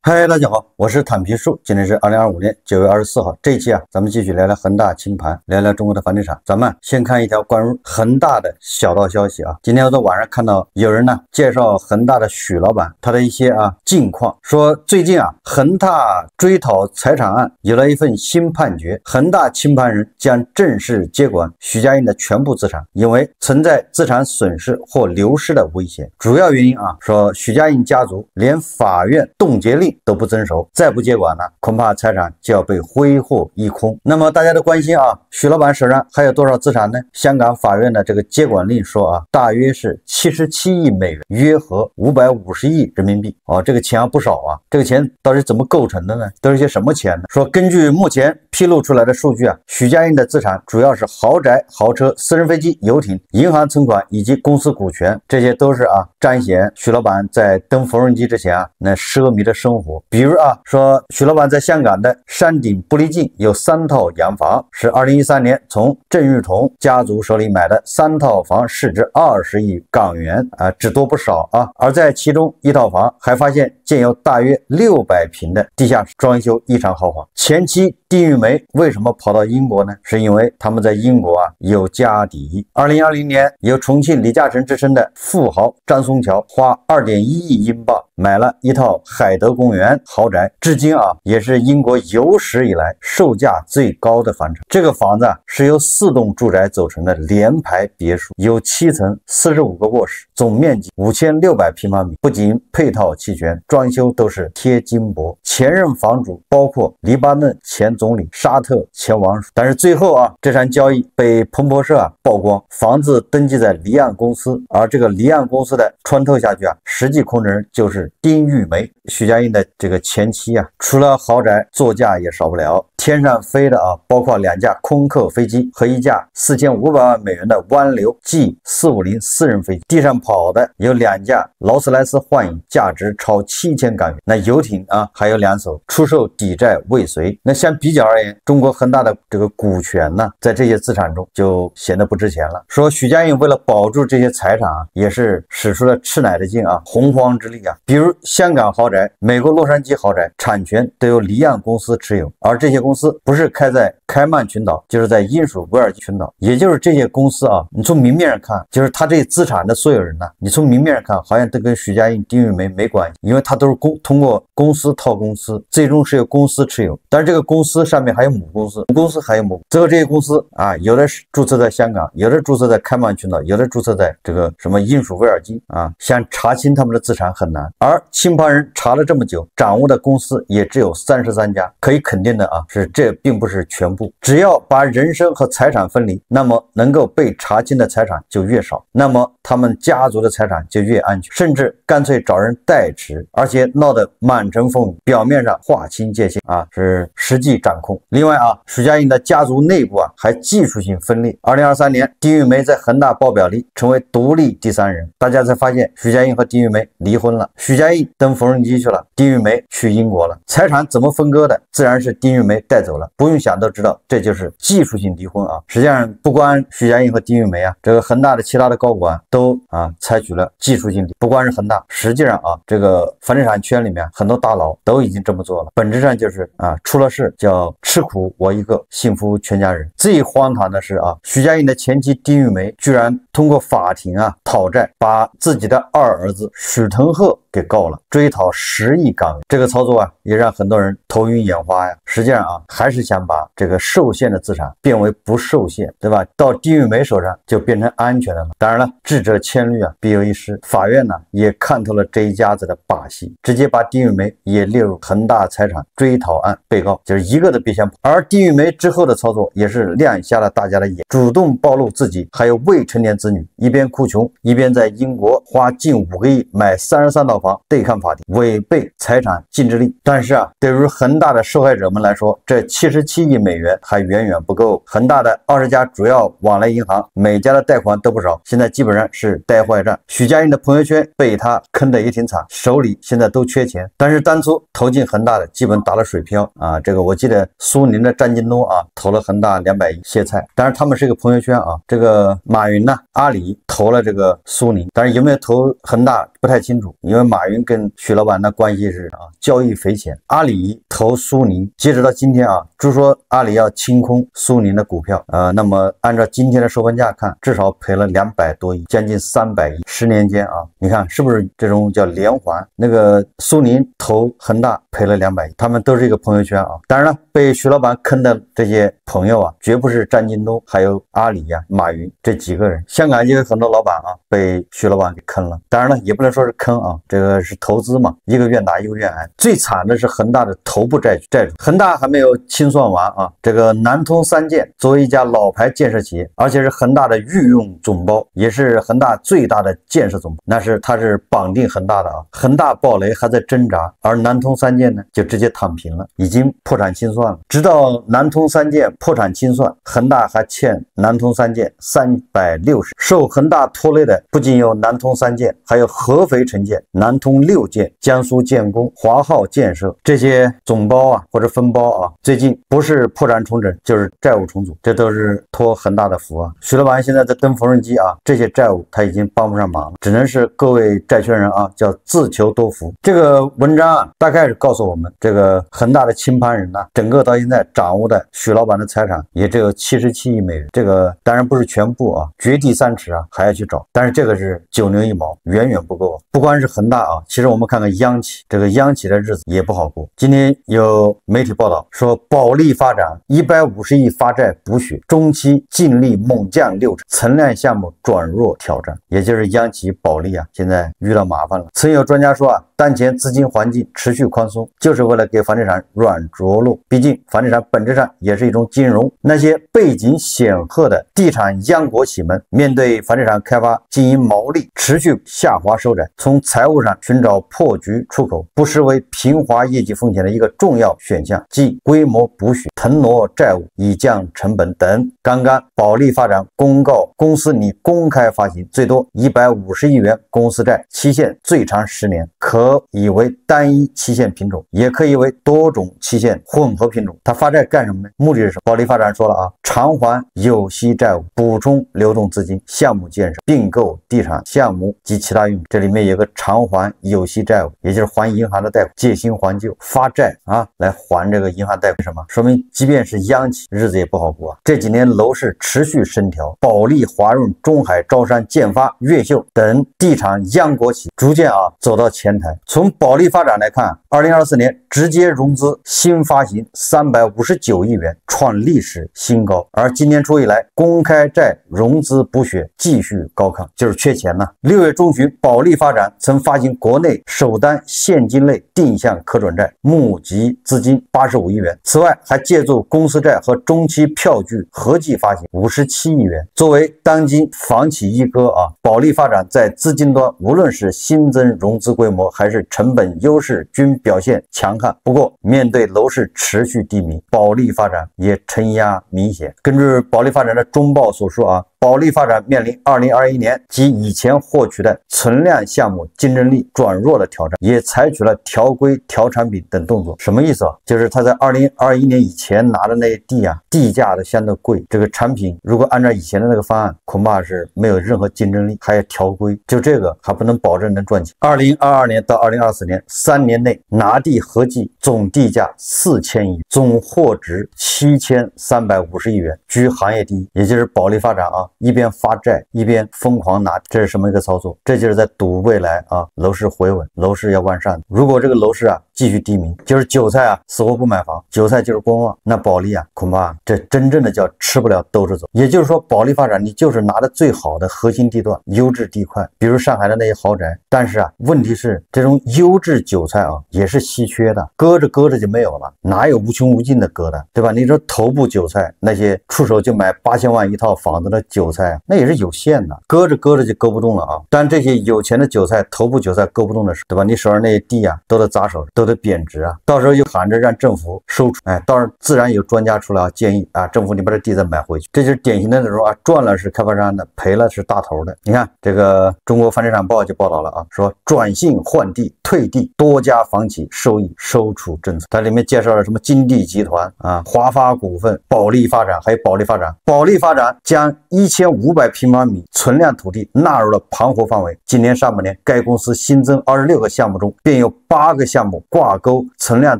嗨，大家好，我是坦皮叔，今天是2025年9月24号。这一期咱们继续聊聊恒大清盘，聊聊中国的房地产。咱们先看一条关于恒大的小道消息啊。今天我在网上看到有人介绍恒大的许老板他的一些近况，说最近恒大追讨财产案有了一份新判决，恒大清盘人将正式接管许家印的全部资产，因为存在资产损失或流失的危险。主要原因说许家印家族连法院冻结令都不遵守，再不接管恐怕财产就要被挥霍一空。那么大家都关心许老板手上还有多少资产呢？香港法院的这个接管令说大约是77亿美元，约合550亿人民币这个钱不少这个钱到底怎么构成的呢？都是些什么钱呢？说根据目前披露出来的数据许家印的资产主要是豪宅、豪车、私人飞机、游艇、银行存款以及公司股权，这些都是彰显许老板在登缝纫机之前那奢靡的生活。比如说许老板在香港的山顶不离境有3套洋房，是2013年从郑裕彤家族手里买的3套房，市值20亿港元只多不少而在其中一套房还发现建有大约600平的地下室，装修异常豪华。前妻丁玉梅为什么跑到英国呢？是因为他们在英国有家底。2020年有重庆李嘉诚之称的富豪张松桥花2.1亿英镑买了一套海德公园豪宅，至今也是英国有史以来售价最高的房产。这个房子是由4栋住宅组成的联排别墅，有7层45个卧室，总面积5600平方米，不仅配套齐全，装修都是贴金箔。前任房主包括黎巴嫩前总理沙特前王储，但是最后这场交易被彭博社曝光，房子登记在离岸公司，而这个离岸公司的穿透下去实际控制人就是丁玉梅，许家印的这个前妻除了豪宅座驾也少不了，天上飞的包括2架空客飞机和一架4500万美元的湾流 G450 私人飞机，地上跑的有2架劳斯莱斯幻影，价值超7000港元。那游艇还有2艘，出售抵债未遂。那相比较而言，中国恒大的这个股权在这些资产中就显得不值钱了。说许家印为了保住这些财产也是使出了吃奶的劲洪荒之力比如香港豪宅、美国洛杉矶豪宅产权都由离岸公司持有，而这些公司不是开在开曼群岛，就是在英属维尔基群岛。也就是这些公司你从明面上看，就是他这些资产的所有人你从明面上看好像都跟许家印、丁玉梅没关系，因为他都是通过公司套公司，最终是由公司持有，但是这个公司上面还有母公司，母公司还有母，最后这些公司有的是注册在香港，有的注册在开曼群岛，有的注册在这个什么英属维尔基想查清他们的资产很难。而清盘人查了这么久，掌握的公司也只有33家，可以肯定的是这并不是全部。只要把人身和财产分离，那么能够被查清的财产就越少，那么他们家族的财产就越安全，甚至干脆找人代持，而且闹得满城风雨，表面上划清界限是实际掌控。另外许家印的家族内部还技术性分裂。2023年丁玉梅在恒大报表里成为独立第3人，大家才发现许家印和丁玉梅离婚了，许家印登缝纫机去了，丁玉梅去英国了。财产怎么分割的，自然是丁玉梅带走了，不用想都知道这就是技术性离婚实际上不光许家印和丁玉梅这个恒大的其他的高管都采取了技术性离婚，不光是恒大，实际上这个房地产圈里面很多大佬都已经这么做了，本质上就是出了事叫吃苦我一个，幸福全家人。最荒唐的是许家印的前妻丁玉梅居然通过法庭讨债，把自己的2儿子许腾赫给告了，追讨10亿港元。这个操作也让很多人头晕眼花实际上还是想把这个受限的资产变为不受限，对吧？到丁玉梅手上就变成安全的了。当然了，智者千虑必有一失，法院也看透了这一家子的把戏，直接把丁玉梅也列入恒大财产追讨案被告，就是一个都别想跑。而丁玉梅之后的操作也是亮瞎了大家的眼，主动暴露自己还有未成年子女，一边哭穷，一边在英国花近5个亿买33套房对抗法庭，违背财产禁制令。但是对于恒大的受害者们来说，这77亿美元还远远不够。恒大的20家主要往来银行，每家的贷款都不少，现在基本上是呆坏账。许家印的朋友圈被他坑得也挺惨，手里现在都缺钱。但是当初投进恒大的基本打了水漂这个我记得苏宁的张近东投了恒大200亿歇菜，当然他们是一个朋友圈这个马云阿里投了这个苏宁，但是有没有投恒大不太清楚，因为马云跟许老板的关系日交易匪浅，阿里投苏宁，截止到今天据说阿里要清空苏宁的股票，那么按照今天的收盘价看，至少赔了200多亿，将近300亿，10年间你看是不是这种叫连环？那个苏宁投恒大赔了200亿，他们都是一个朋友圈当然了，被徐老板坑的这些朋友绝不是张近东，还有阿里马云这几个人。香港也有很多老板被徐老板给坑了，当然了，也不能说是坑这个是投资嘛，一个愿打一个愿挨。最惨的是恒大的头部债主，恒大还没有清算完这个南通三建作为一家老牌建设企业，而且是恒大的御用总包，也是恒大最大的建设总包，它是绑定恒大的恒大暴雷还在挣扎，而南通三建呢就直接躺平了，已经破产清算了。直到南通三建破产清算，恒大还欠南通三建360。受恒大拖累的不仅有南通三建，还有合肥城建、南通六建、江苏建工、华浩建设这些总包或者分包最近不是破产重整就是债务重组，这都是托恒大的福徐老板现在在蹬缝纫机这些债务他已经帮不上忙了，只能是各位债权人叫自求多福。这个文章大概是告诉我们，这个恒大的清盘人整个到现在掌握的徐老板的财产也只有77亿美元，这个当然不是全部掘地三尺还要去找，但是这个是9牛1毛，远远不够。不光是恒大其实我们看看央企，这个央企的日子也不好过。今天有媒体报道说，保利发展150亿发债补血，中期净利猛降60%，存量项目转弱挑战，也就是央企保利现在遇到麻烦了。曾有专家说当前资金环境持续宽松，就是为了给房地产软着陆，毕竟房地产本质上也是一种金融。那些背景显赫的地产央国企们，面对房地产开发经营毛利持续下滑收窄，从财务上寻找破局出口，不失为平滑业绩风险的一个重要选项，即规模补血、腾挪债务以降成本等。刚刚保利发展公告，公司拟公开发行最多150亿元公司债，期限最长10年，可以为单一期限品种，也可以为多种期限混合品种。它发债干什么呢？目的是什么？保利发展说了偿还有息债务，补充流动资金，项目建设、并购地产项目及其他用途。这里面有个偿还有息债务，也就是还银行的贷款，借新还旧，发债来还这个银行贷款。什么？说明即便是央企日子也不好过这几年楼市持续升调，保利、华润、中海、招商、建发、越秀等地产央国企逐渐走到前台。从保利发展来看，2024年直接融资新发行359亿元，创历史新高。而今年初以来，公开债融资补血继续高亢，就是缺钱了。6月中旬，保利发展曾发行国内首单现金类定向可转债，募集资金85亿元。此外，还借助公司债和中期票据合计发行57亿元。作为当今房企一哥保利发展在资金端无论是新增融资规模还是成本优势均表现强悍。不过，面对楼市持续低迷，保利发展也承压明显。根据保利发展的中报所说保利发展面临2021年及以前获取的存量项目竞争力转弱的挑战，也采取了调规、调产品等动作。什么意思就是他在2021年以前拿的那些地地价的相对贵，这个产品如果按照以前的那个方案，恐怕是没有任何竞争力，还要调规，就这个还不能保证能赚钱。2022年到2024年3年内拿地合计总地价4000亿，总获值7350亿元，居行业第一。也就是保利发展一边发债一边疯狂拿，这是什么一个操作？这就是在赌未来楼市回稳，楼市要往上。如果这个楼市继续低迷，就是韭菜死活不买房，韭菜就是观望，那保利恐怕这真正的叫吃不了兜着走。也就是说，保利发展你就是拿的最好的核心地段、优质地块，比如上海的那些豪宅。但是问题是这种优质韭菜也是稀缺的，割着割着就没有了，哪有无穷无尽的割的，对吧？你说头部韭菜，那些出手就买8000万一套房子的韭菜那也是有限的，割着割着就割不动了但这些有钱的韭菜，头部韭菜割不动的是，对吧？你手上那些地都得砸手，都得贬值到时候又喊着让政府收出，到时候自然有专家出来建议政府你把这地再买回去。这就是典型的那种赚了是开发商的，赔了是大头的。你看这个中国房地产报就报道了说转性换地退地，多家房企收益收储政策。它里面介绍了什么金地集团华发股份、保利发展，还有保利发展。保利发展将1500平方米存量土地纳入了盘活范围。今年上半年，该公司新增26个项目中，便有有8个项目挂钩存量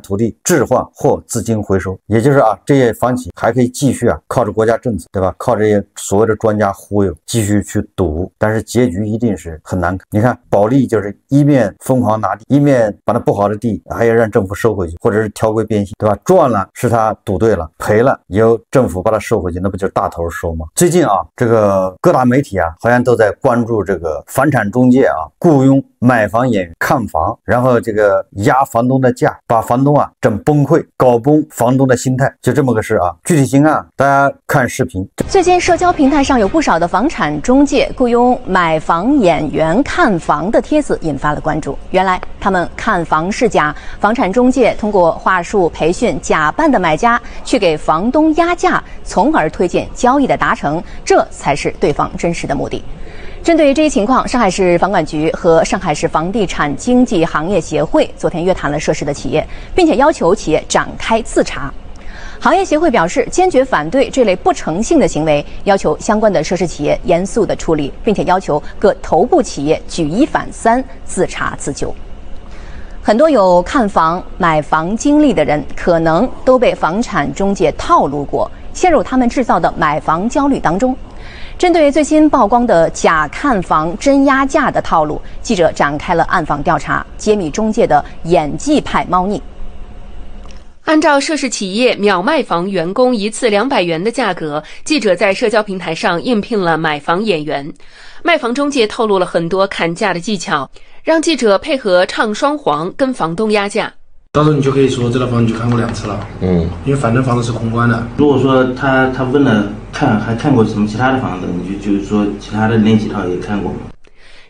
土地置换或资金回收，也就是这些房企还可以继续靠着国家政策，对吧？靠这些所谓的专家忽悠，继续去赌，但是结局一定是很难看。你看保利就是一面疯狂拿地，一面把那不好的地还要让政府收回去，或者是条规变形，对吧？赚了是他赌对了，赔了由政府把它收回去，那不就是大头收吗？最近这个各大媒体好像都在关注这个房产中介雇佣买房演员看房，然后这个压房东的价，把房东整崩溃，搞崩房东的心态，就这么个事具体情况大家看视频。最近社交平台上有不少的房产中介雇佣买房演员看房的帖子引发了关注。原来他们看房是假，房产中介通过话术培训假扮的买家去给房东压价，从而推进交易的达成，这才是对方真实的目的。针对这一情况，上海市房管局和上海市房地产经纪行业协会昨天约谈了涉事的企业，并且要求企业展开自查。行业协会表示，坚决反对这类不诚信的行为，要求相关的涉事企业严肃地处理，并且要求各头部企业举一反三，自查自纠。很多有看房、买房经历的人，可能都被房产中介套路过，陷入他们制造的买房焦虑当中。针对最新曝光的假看房真压价的套路，记者展开了暗访调查，揭秘中介的演技派猫腻。按照涉事企业秒卖房员工一次200元的价格，记者在社交平台上应聘了买房演员。卖房中介透露了很多砍价的技巧，让记者配合唱双簧跟房东压价。到时候你就可以说这套房你就看过2次了，因为反正房子是空关的。如果说他问了还看过什么其他的房子，你就是说其他的那几套也看过吗？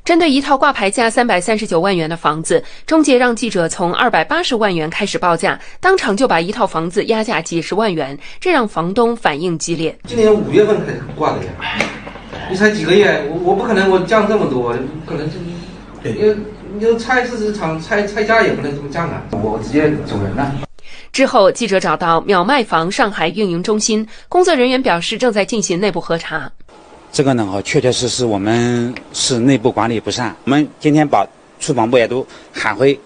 针对一套挂牌价339万元的房子，中介让记者从280万元开始报价，当场就把一套房子压价几十万元，这让房东反应激烈。今年5月份开始挂的呀，你才几个月，我不可能我降这么多，不可能你菜市场菜价也不能这么降我直接走人了。之后，记者找到秒卖房上海运营中心，工作人员表示正在进行内部核查。这个呢，确确实实我们是内部管理不善。我们今天把出房部也都喊回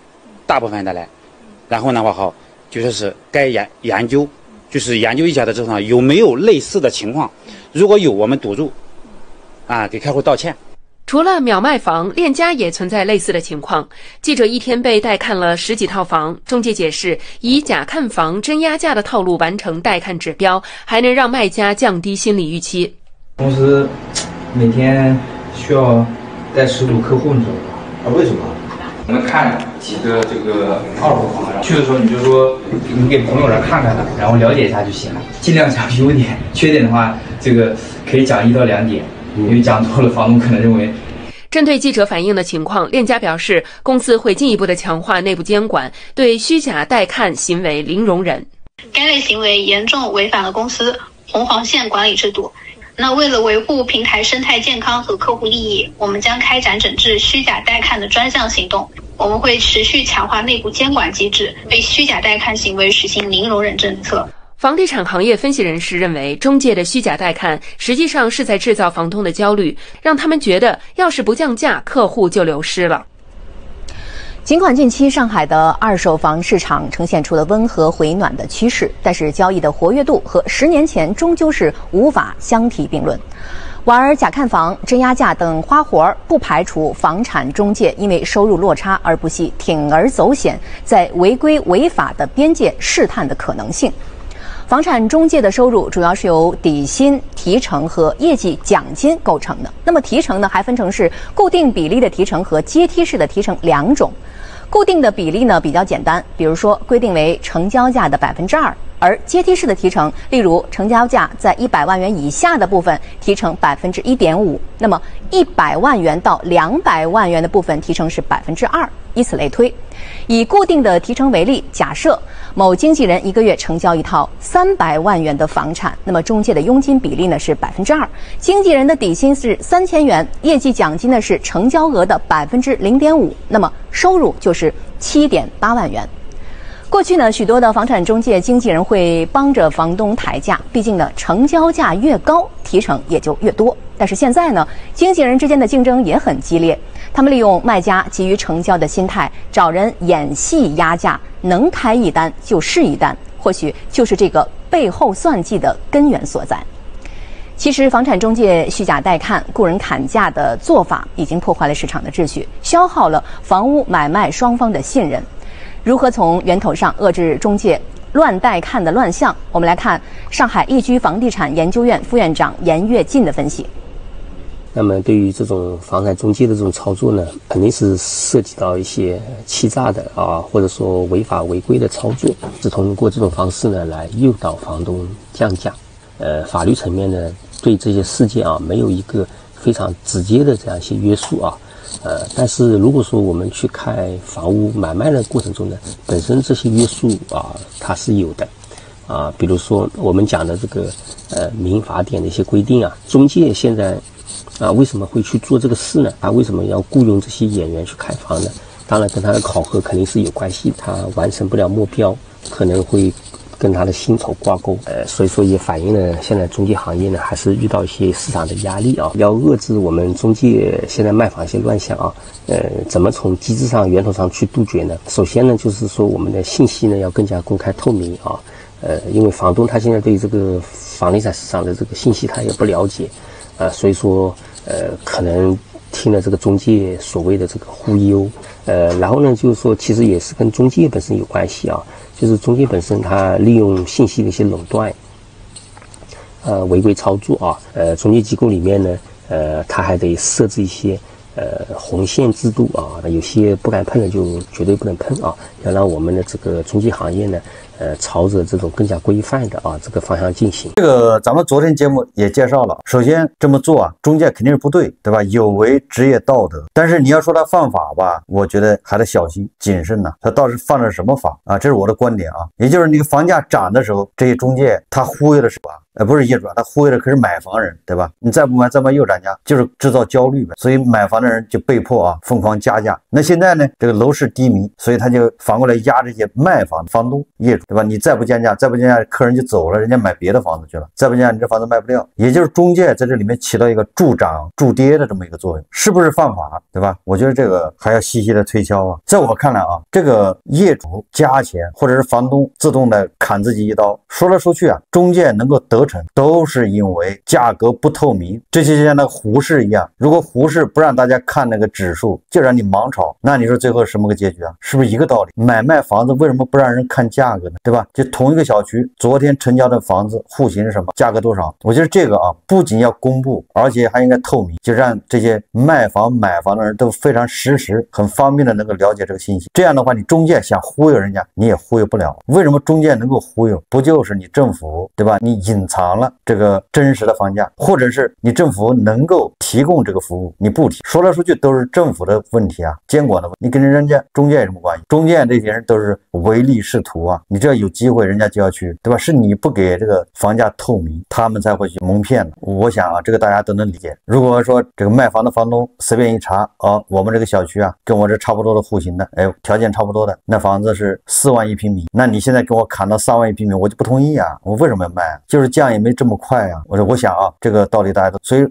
大部分的来，然后呢，就说是该研究，就是研究一下的之后有没有类似的情况，如果有，我们堵住，给客户道歉。除了秒卖房，链家也存在类似的情况。记者一天被带看了10几套房，中介解释，以假看房真压价的套路完成带看指标，还能让卖家降低心理预期。公司每天需要带10组客户，你知道吗？为什么？我们看几个这个2手房，去的时候你就说你给朋友来看看的，然后了解一下就行了，尽量讲优点，缺点的话这个可以讲1到2点。因为讲多了，房东可能认为。针对记者反映的情况，链家表示，公司会进一步的强化内部监管，对虚假带看行为零容忍。该类行为严重违反了公司红黄线管理制度。那为了维护平台生态健康和客户利益，我们将开展整治虚假带看的专项行动。我们会持续强化内部监管机制，对虚假带看行为实行零容忍政策。房地产行业分析人士认为，中介的虚假带看实际上是在制造房东的焦虑，让他们觉得要是不降价，客户就流失了。尽管近期上海的2手房市场呈现出了温和回暖的趋势，但是交易的活跃度和10年前终究是无法相提并论。玩假看房、真压价等花活，不排除房产中介因为收入落差而不惜铤而走险，在违规违法的边界试探的可能性。房产中介的收入主要是由底薪、提成和业绩奖金构成的。那么提成呢，还分成是固定比例的提成和阶梯式的提成2种。固定的比例呢比较简单，比如说规定为成交价的2%，而阶梯式的提成，例如成交价在100万元以下的部分提成1.5%，那么100万元到200万元的部分提成是2%，以此类推。以固定的提成为例，假设某经纪人1个月成交一套300万元的房产，那么中介的佣金比例呢是2%，经纪人的底薪是3000元，业绩奖金呢是成交额的0.5%，那么收入就是7.8万元。过去呢，许多的房产中介经纪人会帮着房东抬价，毕竟呢，成交价越高，提成也就越多。但是现在呢，经纪人之间的竞争也很激烈，他们利用卖家急于成交的心态，找人演戏压价，能开一单就是一单，或许就是这个背后算计的根源所在。其实，房产中介虚假带看、雇人砍价的做法，已经破坏了市场的秩序，消耗了房屋买卖双方的信任。如何从源头上遏制中介乱带看的乱象？我们来看上海易居房地产研究院副院长严跃进的分析。那么，对于这种房产中介的这种操作呢，肯定是涉及到一些欺诈的或者说违法违规的操作，是通过这种方式呢来诱导房东降价。法律层面呢，对这些事件没有一个非常直接的这样一些约束但是如果说我们去看房屋买卖的过程中呢，本身这些约束它是有的比如说我们讲的这个民法典的一些规定中介现在为什么会去做这个事呢？他为什么要雇佣这些演员去看房呢？当然跟他的考核肯定是有关系，他完成不了目标，可能会跟他的薪酬挂钩，所以说也反映了现在中介行业呢还是遇到一些市场的压力要遏制我们中介现在卖房一些乱象怎么从机制上源头上去杜绝呢？首先呢，就是说我们的信息呢要更加公开透明因为房东他现在对这个房地产市场的这个信息他也不了解所以说可能听了这个中介所谓的这个忽悠然后呢就是说其实也是跟中介本身有关系就是中介本身它利用信息的一些垄断违规操作中介机构里面呢它还得设置一些红线制度有些不敢碰的就绝对不能碰要让我们的这个中介行业呢朝着这种更加规范的这个方向进行。这个咱们昨天节目也介绍了，首先这么做中介肯定是不对，对吧？有违职业道德。但是你要说他犯法吧，我觉得还得小心谨慎呢。他到底犯了什么法这是我的观点也就是那个房价涨的时候，这些中介他忽悠的是不是业主他忽悠的可是买房人，对吧？你再不买再卖又涨价，就是制造焦虑呗。所以买房的人就被迫疯狂加价。那现在呢，这个楼市低迷，所以他就反过来压这些卖房的房东业主，对吧？你再不降价，客人就走了，人家买别的房子去了。再不降价，你这房子卖不掉。也就是中介在这里面起到一个助涨助跌的这么一个作用，是不是犯法，对吧？我觉得这个还要细细的推敲在我看来这个业主加钱或者是房东自动的砍自己一刀，说来说去中介能够得逞，都是因为价格不透明。这就像那个胡适一样，如果胡适不让大家看那个指数，就让你盲炒，那你说最后什么个结局是不是一个道理？买卖房子为什么不让人看价格呢？对吧？就同一个小区昨天成交的房子户型是什么，价格多少？我觉得这个不仅要公布，而且还应该透明，就让这些卖房买房的人都非常实时很方便的能够了解这个信息。这样的话你中介想忽悠人家你也忽悠不了。为什么中介能够忽悠？不就是你政府，对吧？你隐藏了这个真实的房价，或者是你政府能够提供这个服务你不提，说来说去都是政府的问题监管的问题，你跟人家中介有什么关系？中介这些人都是唯利是图你这有机会人家就要去，对吧？是你不给这个房价透明，他们才会去蒙骗的。我想这个大家都能理解。如果说这个卖房的房东随便一查我们这个小区跟我这差不多的户型的条件差不多的，那房子是4万1平米，那你现在给我砍到3万1平米，我就不同意我为什么要卖就是降也没这么快我想这个道理大家都，所以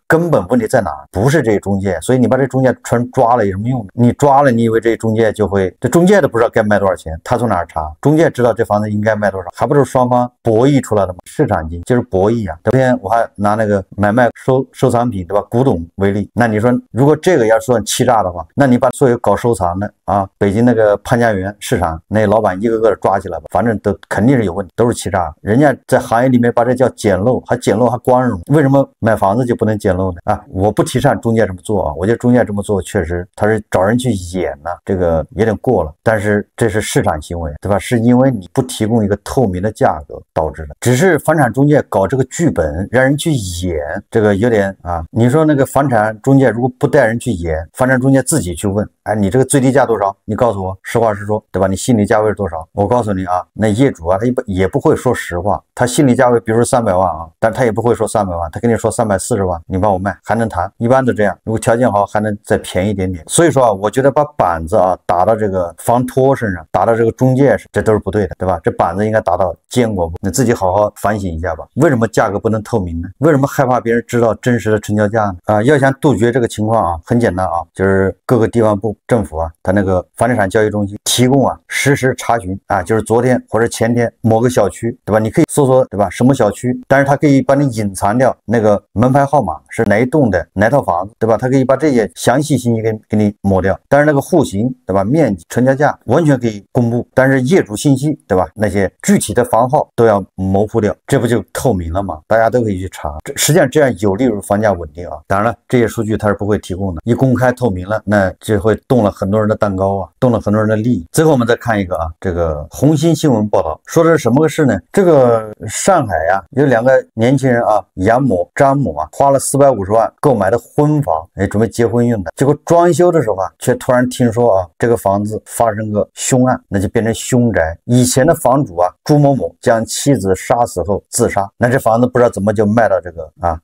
根本问题在哪？不是这些中介。所以你把这中介全抓了有什么用？你抓了你以为这中介就会，这中介都不知道该卖多少钱，他从哪儿查？中介知道这房子应该卖多少，还不是双方博弈出来的吗？市场经济就是博弈昨天我还拿那个买卖收藏品，对吧？古董为例，那你说如果这个要算欺诈的话，那你把所有搞收藏的北京那个潘家园市场那老板一个个抓起来吧，反正都肯定是有问题，都是欺诈。人家在行业里面把这叫捡漏，还捡漏还光荣，为什么买房子就不能捡漏呢？我不提倡中介这么做我觉得中介这么做确实他是找人去演这个有点过了，但是这是市场行为，对吧？是因为你不提供一个透明的价格导致的。只是房产中介搞这个剧本让人去演，这个有点你说那个房产中介如果不带人去演，房产中介自己去问你这个最低价多少？你告诉我，实话实说，对吧？你心理价位是多少？我告诉你那业主啊，他也不会说实话，他心理价位比如说300万啊，但他也不会说300万，他跟你说340万，你帮我卖还能谈，一般都这样。如果条件好，还能再便宜一点点。所以说啊，我觉得把板子啊打到这个房托身上，打到这个中介上，这都是不对的，对吧？这板子应该打到监管部，你自己好好反省一下吧。为什么价格不能透明呢？为什么害怕别人知道真实的成交价呢？要想杜绝这个情况啊，很简单啊，就是各个地方部政府啊，他那个房地产交易中心提供啊实时查询啊，就是昨天或者前天某个小区，对吧？你可以搜索，对吧？什么小区，但是它可以帮你隐藏掉那个门牌号码是哪一栋的哪套房子，对吧？它可以把这些详细信息给你抹掉，但是那个户型，对吧？面积、成交价完全可以公布，但是业主信息，对吧？那些具体的房号都要模糊掉，这不就透明了吗？大家都可以去查，实际上这样有利于房价稳定啊。当然了，这些数据它是不会提供的，一公开透明了，那就会动了很多人的蛋糕啊，动了很多人的利益。最后我们再看一个啊，这个红星新闻报道说的是什么个事呢？这个上海呀，有2个年轻人啊，杨某、张某啊，花了450万购买的婚房，准备结婚用的，结果装修的时候啊，却突然听说啊，这个房子发生个凶案，那就变成凶宅。以前的房主啊，朱某某将妻子杀死后自杀，那这房子不知道怎么就卖到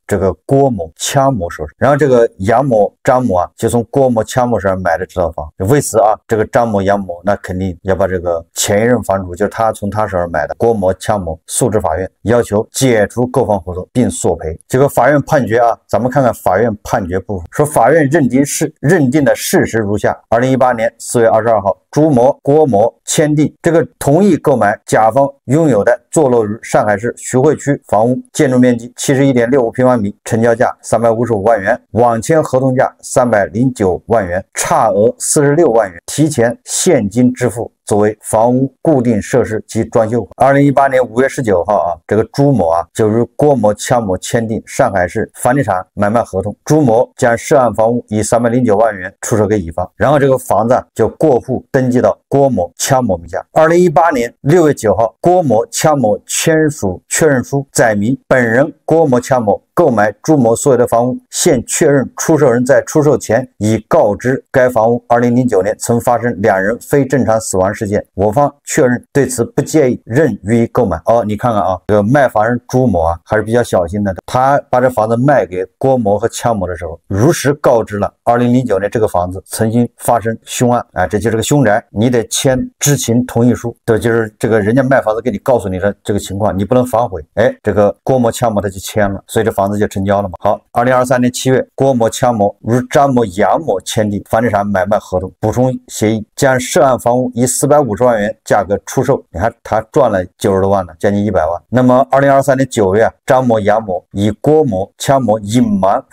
这个郭某、枪某手上，然后这个杨某、张某啊，就从郭某、枪某手上买的这套房。为此啊，这个张某、杨某那肯定要把这个前一任房主，就是他从他手上买的郭某、枪某诉至法院，要求解除购房合同并索赔。结果法院判决啊，咱们看看法院判决部分，说法院认定的事实如下：2018年4月22号，朱某、郭某签订这个同意购买甲方拥有的坐落于上海市徐汇区房屋，建筑面积71.65平方米，成交价355万元，网签合同价309万元，差额46万元，提前现金支付，作为房屋固定设施及装修款。2018年5月19号啊，这个朱某啊就与郭某、枪某签订上海市房地产买卖合同，朱某将涉案房屋以309万元出售给乙方，然后这个房子就过户登记到郭某、枪某名下。2018年6月9号，郭某、枪某签署确认书，载明本人郭某、枪某购买朱某所有的房屋，现确认出售人在出售前已告知该房屋2009年曾发生2人非正常死亡事件，我方确认对此不介意，仍予以购买。你看看啊，这个卖房人朱某啊还是比较小心的，他把这房子卖给郭某和枪某的时候，如实告知了2009年这个房子曾经发生凶案啊，这就是个凶宅，你得签知情同意书，对，就是这个人家卖房子给你告诉你的这个情况，你不能反悔。这个郭某、枪某他就签了，所以这房子就成交了嘛。好，2023年7月，郭某、枪某与张某、杨某签订房地产买卖合同补充协议，将涉案房屋以450万元价格出售。你看他赚了90多万了，将近100万。那么2023年9月，张某、杨某以郭某、枪某隐瞒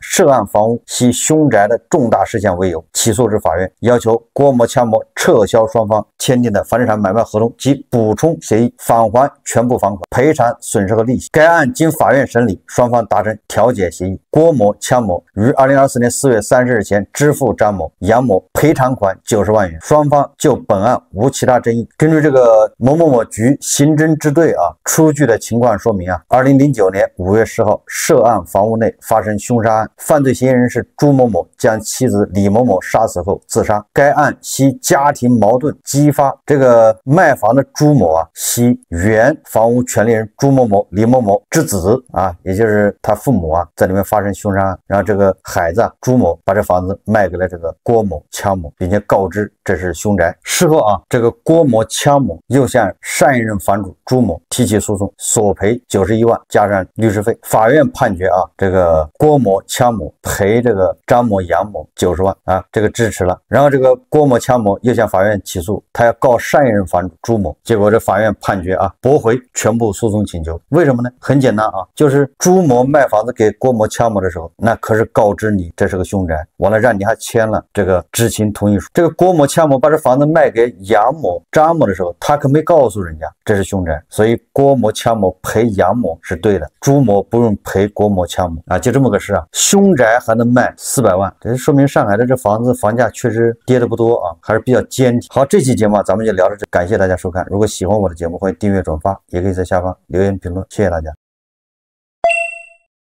涉案房屋系凶宅的重大事项为由，起诉至法院，要求郭某、枪某撤销双方签订的房地产买卖合同及补充协议，返还全部房款，赔偿损失和利息。该案经法院审理，双方达成调解协议。郭某、枪某于2024年4月30日前支付张某、杨某赔偿款90万元，双方就本案无其他争议。根据这个某某某局刑侦支队啊出具的情况说明啊，2009年5月10号，涉案房屋内发生凶杀案，犯罪嫌疑人是朱某某将妻子李某某杀死后自杀。该案系家庭矛盾激发，这个卖房的朱某啊系原房屋权利人朱某某、李某某之子啊，也就是他父母啊在里面发生凶杀案，然后这个孩子朱某把这房子卖给了这个郭某、枪某，并且告知这是凶宅。事后啊，这个郭某、枪某又向上一任房主朱某提起诉讼，索赔91万加上律师费。法院判决啊，这个郭某、枪某赔这个张某、杨某90万啊，这个支持了。然后这个郭某、枪某又向法院起诉，他要告上一任房主朱某，结果这法院判决啊，驳回全部诉讼请求。为什么呢？很简单啊，就是朱某卖房子给郭某、枪某的时候，那可是告知你这是个凶宅，完了让你还签了这个知情同意书。这个郭某、枪某把这房子卖给杨某、张某的时候，他可没告诉人家这是凶宅，所以郭某、枪某赔杨某是对的，朱某不用赔郭某、枪某啊，就这么个事啊。凶宅还能卖400万，这说明上海的这房子房价确实跌的不多啊，还是比较坚挺。好，这期节目咱们就聊到这，感谢大家收看。如果喜欢我的节目，欢迎订阅转发，也可以在下方留言评论，谢谢大家。